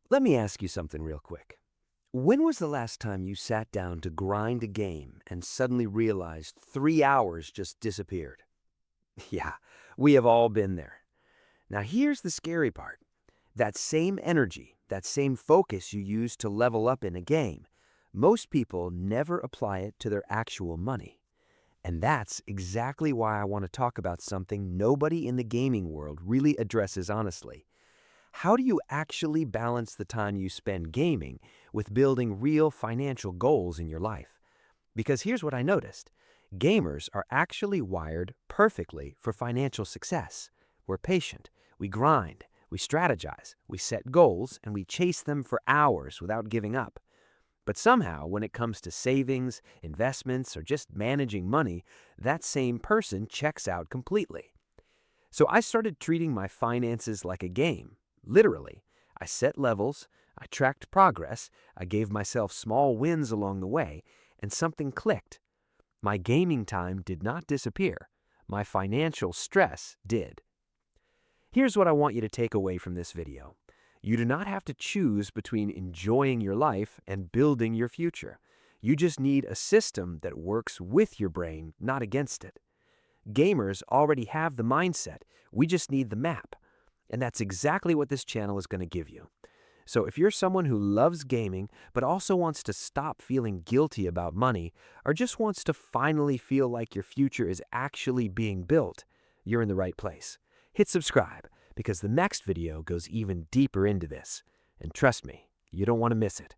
Let me ask you something real quick. When was the last time you sat down to grind a game and suddenly realized 3 hours just disappeared? Yeah, we have all been there. Now, here's the scary part. That same energy, that same focus you use to level up in a game, most people never apply it to their actual money. And that's exactly why I want to talk about something nobody in the gaming world really addresses honestly. How do you actually balance the time you spend gaming with building real financial goals in your life? Because here's what I noticed. Gamers are actually wired perfectly for financial success. We're patient, we grind, we strategize, we set goals, and we chase them for hours without giving up. But somehow, when it comes to savings, investments, or just managing money, that same person checks out completely. So I started treating my finances like a game. Literally, I set levels, I tracked progress, I gave myself small wins along the way, and something clicked. My gaming time did not disappear. My financial stress did. Here's what I want you to take away from this video. You do not have to choose between enjoying your life and building your future. You just need a system that works with your brain, not against it. Gamers already have the mindset. We just need the map. And that's exactly what this channel is going to give you. So if you're someone who loves gaming but also wants to stop feeling guilty about money or just wants to finally feel like your future is actually being built, you're in the right place. Hit subscribe because the next video goes even deeper into this. And trust me, you don't want to miss it.